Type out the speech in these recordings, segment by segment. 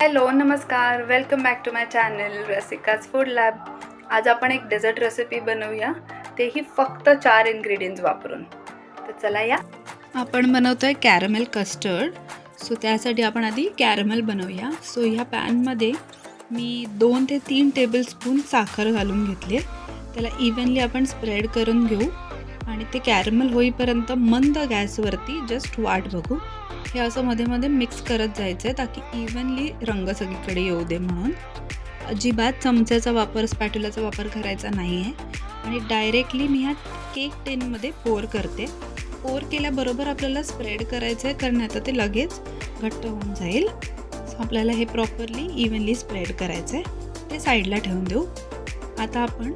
Hello नमस्कार, welcome back to my channel Rasika's food lab. आज आपण एक डेझर्ट रेसिपी बनवूया, तेही फक्त 4 इन्ग्रेडियंट्स वापरून. तर चला या. आपण बनवतोय कॅरमेल कस्टर्ड. सो त्यासाठी आपण आधी कॅरमेल बनवूया. सो ह्या पॅनमध्ये मी 2 ते 3 टेबलस्पून साखर घालून घेतली. त्याला इव्हनली आपण स्प्रेड करून घेऊ आणि ते कॅरमेल होईपर्यंत मंद गॅसवरती जस्ट वाट बघू. हे असं मध्ये मध्ये मिक्स करत जायचं आहे ताकी इव्हनली रंग सगळीकडे येऊ दे म्हणून. अजिबात चमच्याचा वापर, स्पॅट्युलाचा वापर करायचा नाही आहे. आणि डायरेक्टली मी ह्या केक टिनमध्ये पोर करते. पोर केल्याबरोबर आपल्याला स्प्रेड करायचं आहे, कारण आता ते लगेच घट्ट होऊन जाईल. सो आपल्याला हे प्रॉपरली इव्हनली स्प्रेड करायचं आहे. ते साईडला ठेवून देऊ. आता आपण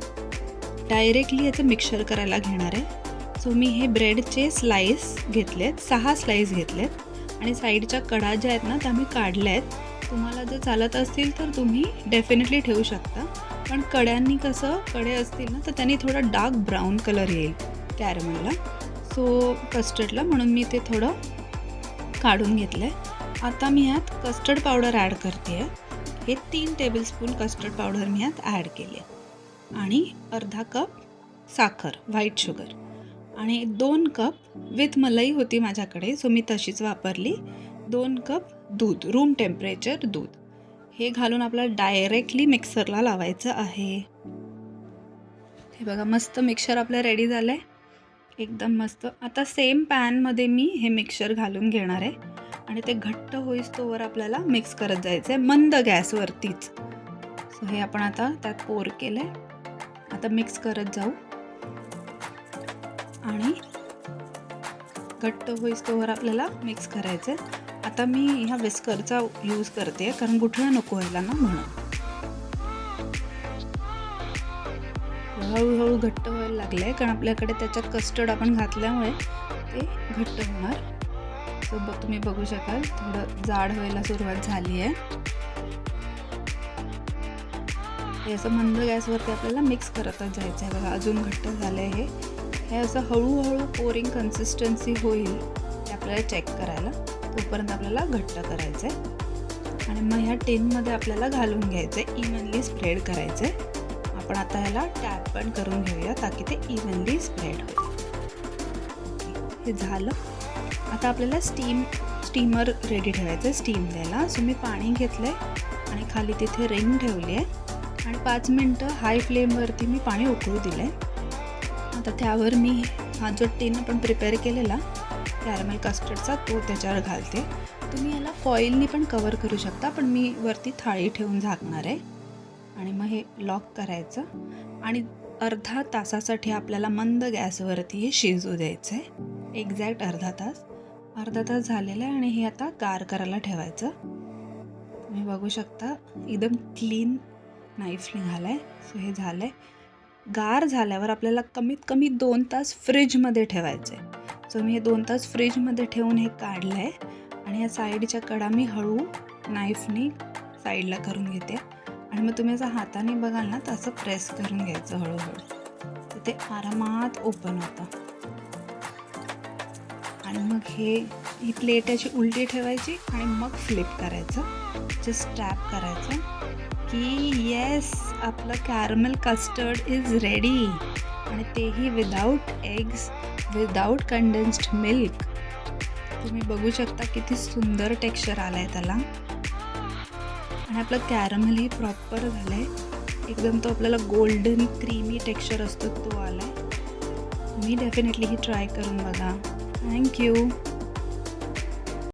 डायरेक्टली याचं मिक्सर करायला घेणार आहे. सो मी हे ब्रेडचे स्लाईस घेतलेत, 6 स्लाईस घेतलेत आणि साईडच्या कडा ज्या आहेत ना त्या मी काढल्या आहेत. तुम्हाला जर चालत असतील तर तुम्ही डेफिनेटली ठेवू शकता, पण कड्यांनी कसं कडे असतील ना तर त्यांनी थोडा डार्क ब्राऊन कलर येईल कॅरमेलला, सो कस्टर्डला, म्हणून मी ते थोडं काढून घेतलं आहे. आता मी ह्यात कस्टर्ड पावडर ॲड करते आहे. हे 3 टेबलस्पून कस्टर्ड पावडर मी ह्यात ॲड केली आहे आणि अर्धा कप साखर, व्हाईट शुगर, आणि 2 कप विथ मलाई होती माझ्याकडे, सो मी तशीच वापरली. 2 कप दूध, रूम टेम्परेचर दूध. हे घालून आपल्याला डायरेक्टली मिक्सरला लावायचं आहे. हे बघा, मस्त मिक्सर आपलं रेडी झालं आहे, एकदम मस्त. आता सेम पॅनमध्ये मी हे मिक्सर घालून घेणार आहे आणि ते घट्ट होईस्तोवर आपल्याला मिक्स करत जायचं आहे मंद गॅसवरतीच. सो हे आपण आता त्यात पोर केलं आहे. आता मिक्स करत जाऊ आणि घट्ट होईस्तोवर आपल्याला मिक्स करायचं आहे. आता मी ह्या विस्करचा यूज करते कारण गुठळा नको व्हायला ना, म्हणून. हळूहळू घट्ट व्हायला लागलं आहे कारण आपल्याकडे त्याच्यात कस्टर्ड आपण घातल्यामुळे ते घट्ट होणार. सो तुम्ही बघू शकाल थोडं जाड व्हायला सुरुवात झाली आहे. हे असं मंद गॅसवरती आपल्याला मिक्स करतच जायचं आहे. बघा, अजून घट्ट झालं आहे. हे असं हळूहळू पोरिंग कन्सिस्टन्सी होईल ते आपल्याला चेक करायला, तोपर्यंत आपल्याला घट्ट करायचं आहे. आणि मग ह्या टिनमध्ये आपल्याला घालून घ्यायचं आहे, इव्हनली स्प्रेड करायचं आहे. आपण आता ह्याला टॅप पण करून घेऊया ताकी ते इव्हनली स्प्रेड होईल. हे झालं. आता आपल्याला स्टीमर रेडी ठेवायचं आहे, स्टीम द्यायला. सो मी पाणी घेतलं आहे आणि खाली तिथे रिंग ठेवली आहे आणि 5 मिनटं हाय फ्लेमवरती मी पाणी उकळू दिलं आहे. आता त्यावर मी हा जो टिन आपण प्रिपेअर केलेला कॅरमेल कस्टर्डचा तो त्याच्यावर घालते. तुम्ही याला फॉईलनी पण कवर करू शकता, पण मी वरती थाळी ठेवून झाकणार आहे. आणि मग हे लॉक करायचं आणि अर्धा तासासाठी आपल्याला मंद गॅसवरती हे शिजू द्यायचं आहे. एक्झॅक्ट अर्धा तास झालेला आहे आणि हे आता गार करायला ठेवायचं. तुम्ही बघू शकता एकदम क्लीन नाईफ निघाला आहे. सो हे झालं आहे. गार झाल्यावर आपल्याला कमीत कमी 2 तास फ्रीजमध्ये ठेवायचं आहे. सो मी हे 2 तास फ्रीजमध्ये ठेवून हे काढलं आहे आणि या साईडच्या कडा मी हळू नाईफनी साईडला करून घेते. आणि मग तुम्ही असं हाताने बघाल ना तर असं प्रेस करून घ्यायचं हळूहळू, तर ते आरामात ओपन होतं. आणि मग ही प्लेट अशी उलटी ठेवायची आणि मग फ्लिप करायचं, जस्ट टॅप करायचं की येस, आपलं कॅरमेल कस्टर्ड इज रेडी. आणि तेही without eggs, without condensed milk. तुम्ही बघू शकता किती सुंदर टेक्स्चर आलं आहे त्याला. आणि आपलं कॅरमेलही प्रॉपर झालं आहे, एकदम तो आपल्याला गोल्डन क्रीमी टेक्स्चर असतो तो आला आहे. तुम्ही डेफिनेटली ही ट्राय करून बघा. थँक्यू.